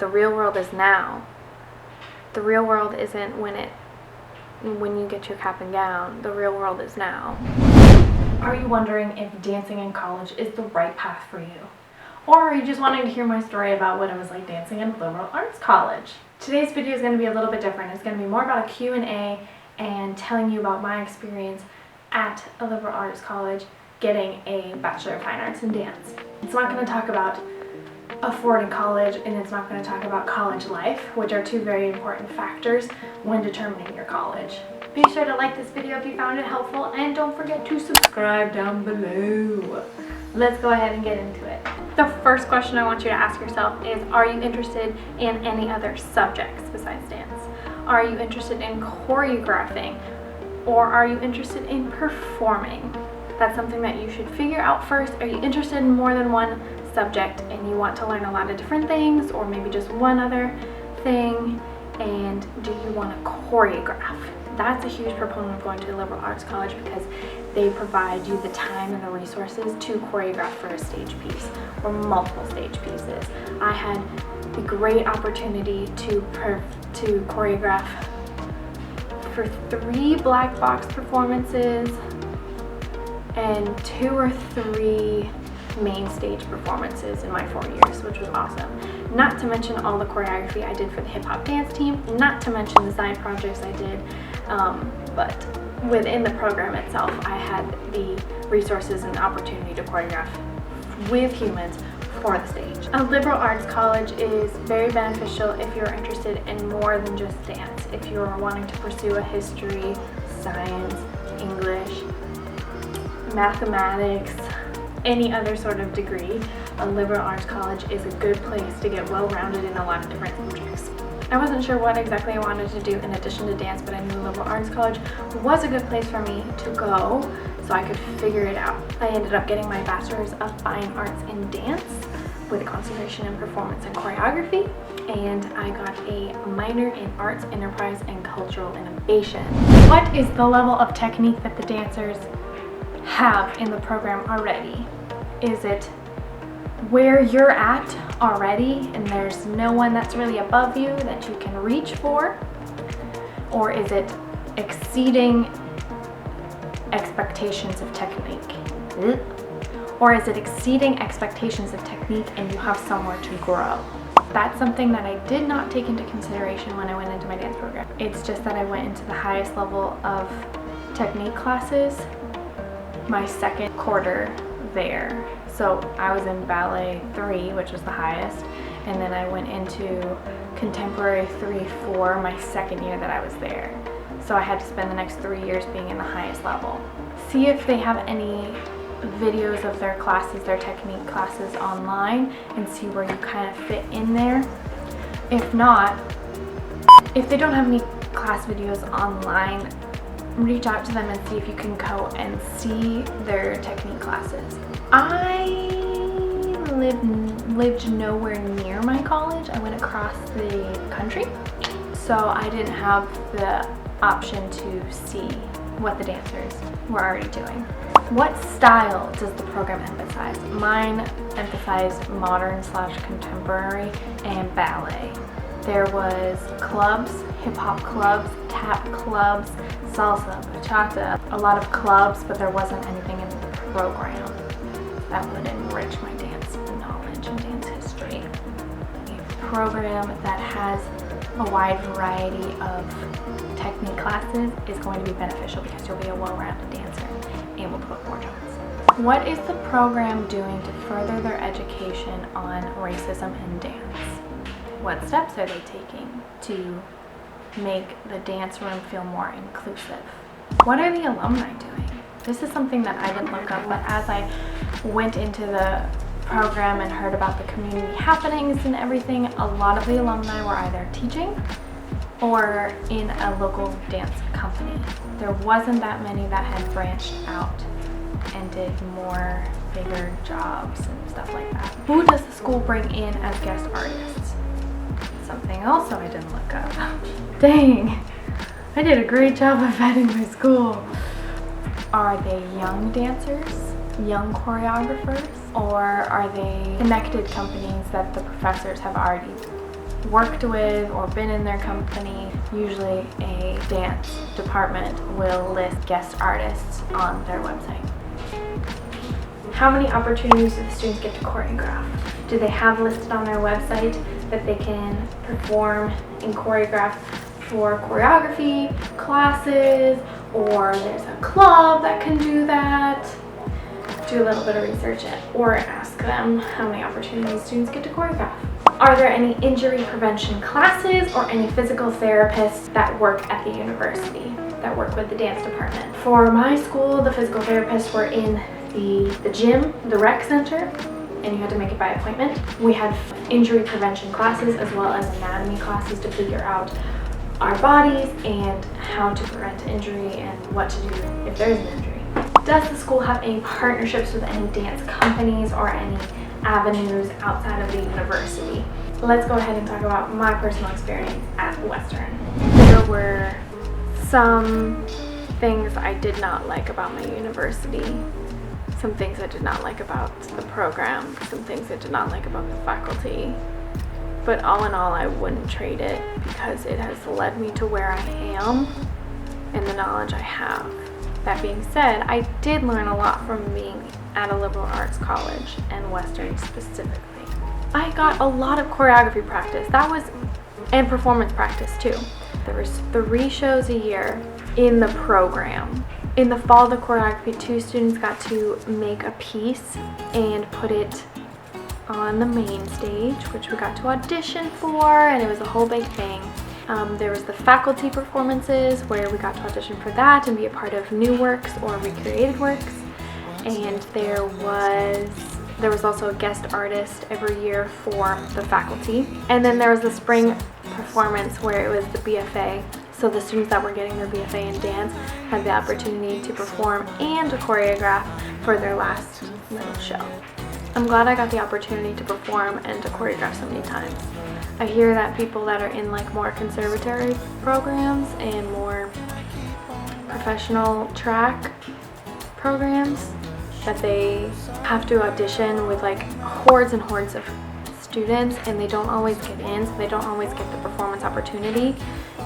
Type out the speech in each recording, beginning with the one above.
The real world is now. The real world isn't when you get your cap and gown. The real world is now. Are you wondering if dancing in college is the right path for you? Or are you just wanting to hear my story about what it was like dancing in liberal arts college? Today's video is going to be a little bit different. It's going to be more about a Q&A and telling you about my experience at a liberal arts college getting a Bachelor of Fine Arts in Dance. It's not going to talk about affording college, and it's not going to talk about college life, which are two very important factors when determining your college. Be sure to like this video if you found it helpful, and don't forget to subscribe down below. Let's go ahead and get into it. The first question I want you to ask yourself is, are you interested in any other subjects besides dance? Are you interested in choreographing? Or are you interested in performing? That's something that you should figure out first. Are you interested in more than one subject and you want to learn a lot of different things, or maybe just one other thing? And do you want to choreograph? That's a huge proponent of going to a liberal arts college because they provide you the time and the resources to choreograph for a stage piece or multiple stage pieces. I had the great opportunity to choreograph for 3 black box performances and 2 or 3 main stage performances in my 4 years, which was awesome. Not to mention all the choreography I did for the hip hop dance team, not to mention the side projects I did, but within the program itself, I had the resources and opportunity to choreograph with humans for the stage. A liberal arts college is very beneficial if you're interested in more than just dance. If you're wanting to pursue a history, science, English, mathematics, any other sort of degree, a liberal arts college is a good place to get well-rounded in a lot of different subjects. I wasn't sure what exactly I wanted to do in addition to dance, but I knew liberal arts college was a good place for me to go so I could figure it out. I ended up getting my Bachelor's of Fine Arts in Dance with a concentration in performance and choreography, and I got a minor in Arts, Enterprise, and Cultural Innovation. What is the level of technique that the dancers have in the program already? Is it where you're at already and there's no one that's really above you that you can reach for? Or is it exceeding expectations of technique? Or is it exceeding expectations of technique and you have somewhere to grow? That's something that I did not take into consideration when I went into my dance program. It's just that I went into the highest level of technique classes my second quarter there. So I was in ballet 3, which was the highest, and then I went into contemporary 3-4 my second year that I was there. So I had to spend the next 3 years being in the highest level. See if they have any videos of their classes, their technique classes online, and see where you kind of fit in there. If not, if they don't have any class videos online, reach out to them and see if you can go and see their technique classes. I lived nowhere near my college. I went across the country, so I didn't have the option to see what the dancers were already doing. What style does the program emphasize? Mine emphasized modern/contemporary and ballet. There was clubs, hip-hop clubs, tap clubs, salsa, bachata, a lot of clubs, but there wasn't anything in the program that would enrich my dance knowledge and dance history. A program that has a wide variety of technique classes is going to be beneficial because you'll be a well-rounded dancer, able to put more jobs. What is the program doing to further their education on racism in dance? What steps are they taking to make the dance room feel more inclusive? What are the alumni doing? This is something that I didn't look up, but as I went into the program and heard about the community happenings and everything, a lot of the alumni were either teaching or in a local dance company. There wasn't that many that had branched out and did more bigger jobs and stuff like that. Who does the school bring in as guest artists? Something also I didn't look up. Dang, I did a great job of vetting my school. Are they young dancers, young choreographers, or are they connected companies that the professors have already worked with or been in their company, usually a dance department will list guest artists on their website. How many opportunities do the students get to choreograph? Do they have listed on their website that they can perform and choreograph for choreography classes, or there's a club that can do that? Do a little bit of research or ask them how many opportunities students get to choreograph. Are there any injury prevention classes or any physical therapists that work at the university that work with the dance department? For my school, the physical therapists were in the gym, the rec center, and you had to make it by appointment. We had injury prevention classes as well as anatomy classes to figure out our bodies and how to prevent injury and what to do if there's an injury. Does the school have any partnerships with any dance companies or any avenues outside of the university? Let's go ahead and talk about my personal experience at Western. There were some things I did not like about my university, some things I did not like about the program, some things I did not like about the faculty. But all in all, I wouldn't trade it because it has led me to where I am and the knowledge I have. That being said, I did learn a lot from being at a liberal arts college, and Western specifically. I got a lot of choreography practice, and performance practice too. There was 3 shows a year in the program. In the fall of the choreography, 2 students got to make a piece and put it on the main stage, which we got to audition for, and it was a whole big thing. There was the faculty performances where we got to audition for that and be a part of new works or recreated works. And there was also a guest artist every year for the faculty. And then there was the spring performance where it was the BFA. So the students that were getting their BFA in dance had the opportunity to perform and to choreograph for their last little show. I'm glad I got the opportunity to perform and to choreograph so many times. I hear that people that are in like more conservatory programs and more professional track programs, that they have to audition with like hordes and hordes of students and they don't always get in, so they don't always get the performance opportunity.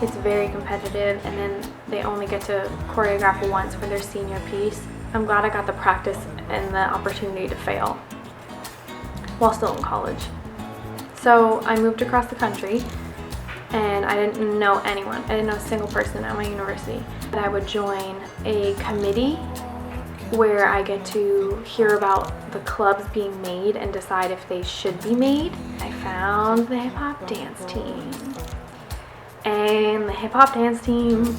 It's very competitive, and then they only get to choreograph once for their senior piece. I'm glad I got the practice and the opportunity to fail while still in college. So I moved across the country and I didn't know anyone. I didn't know a single person at my university. But I would join a committee where I get to hear about the clubs being made and decide if they should be made. I found the hip hop dance team. And the hip hop dance team,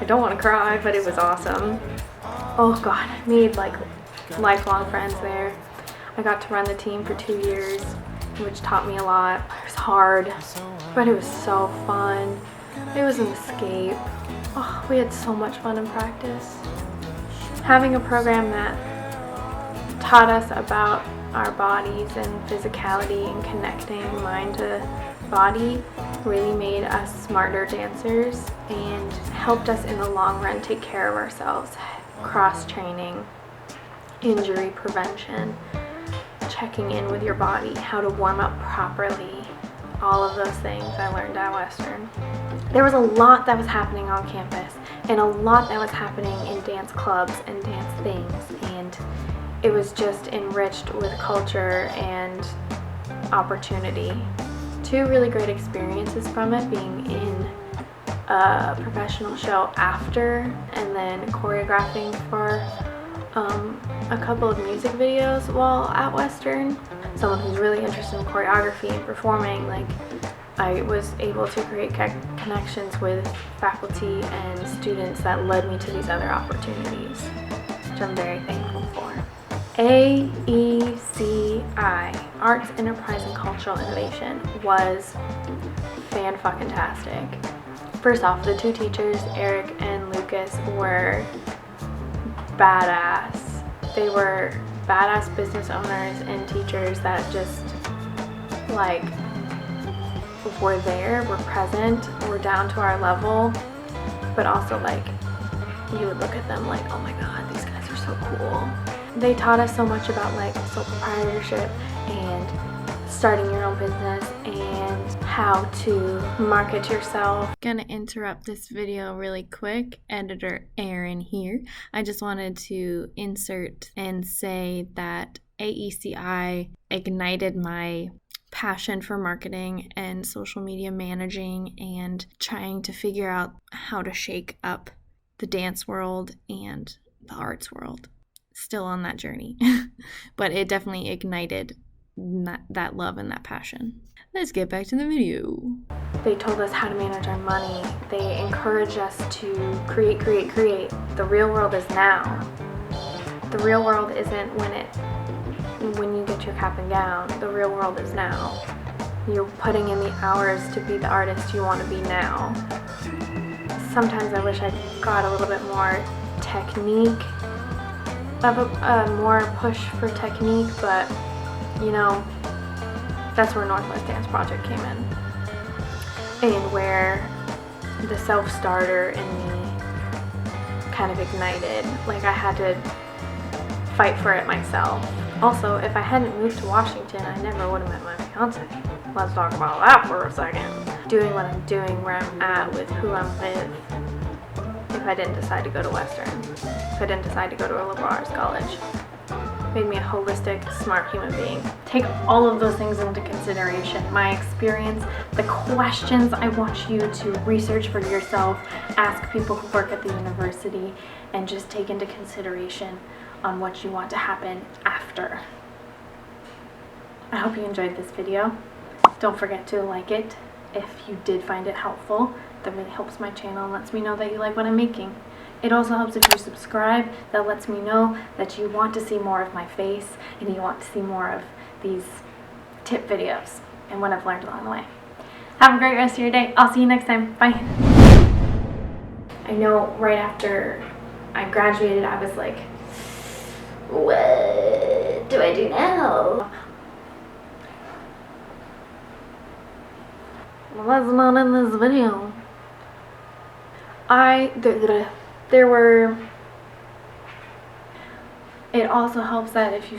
I don't want to cry, but it was awesome. Oh God, I made like lifelong friends there. I got to run the team for 2 years, which taught me a lot. It was hard, but it was so fun. It was an escape. Oh, we had so much fun in practice. Having a program that taught us about our bodies and physicality and connecting mind to body really made us smarter dancers and helped us in the long run take care of ourselves. Cross-training, injury prevention, checking in with your body, how to warm up properly, all of those things I learned at Western. There was a lot that was happening on campus and a lot that was happening in dance clubs and dance things, and it was just enriched with culture and opportunity. 2 really great experiences from it, being in a professional show after and then choreographing for a couple of music videos while at Western. Someone who's really interested in choreography and performing, like, I was able to create connections with faculty and students that led me to these other opportunities, which I'm very thankful for. AECI, Arts, Enterprise, and Cultural Innovation, was fan-fucking-tastic. First off, the 2 teachers, Eric and Lucas, were badass. They were badass business owners and teachers that just, like, were there, were present, were down to our level, but also, like, you would look at them like, oh my god, these guys are so cool. They taught us so much about, like, sole proprietorship and starting your own business and how to market yourself. Gonna interrupt this video really quick. Editor Aaron here. I just wanted to insert and say that AECI ignited my passion for marketing and social media managing and trying to figure out how to shake up the dance world and the arts world. Still on that journey, but it definitely ignited that love and that passion. Let's get back to the video. They told us how to manage our money. They encouraged us to create. The real world is now. The real world isn't when you get your cap and gown. The real world is now. You're putting in the hours to be the artist you want to be now. Sometimes I wish I got a little bit more technique, more push for technique, but you know, that's where Northwest Dance Project came in, and where the self-starter in me kind of ignited. Like, I had to fight for it myself. Also, if I hadn't moved to Washington, I never would have met my fiance. Let's talk about that for a second. Doing what I'm doing, where I'm at, with who I'm with, if I didn't decide to go to Western, if I didn't decide to go to a liberal arts college, made me a holistic, smart human being. Take all of those things into consideration. My experience, the questions I want you to research for yourself, ask people who work at the university, and just take into consideration on what you want to happen after. I hope you enjoyed this video. Don't forget to like it if you did find it helpful. That really helps my channel and lets me know that you like what I'm making. It also helps if you subscribe. That lets me know that you want to see more of my face and you want to see more of these tip videos and what I've learned along the way. Have a great rest of your day. I'll see you next time. Bye. I know right after I graduated, I was like, what do I do now? Well, that's not in this video. It also helps that if you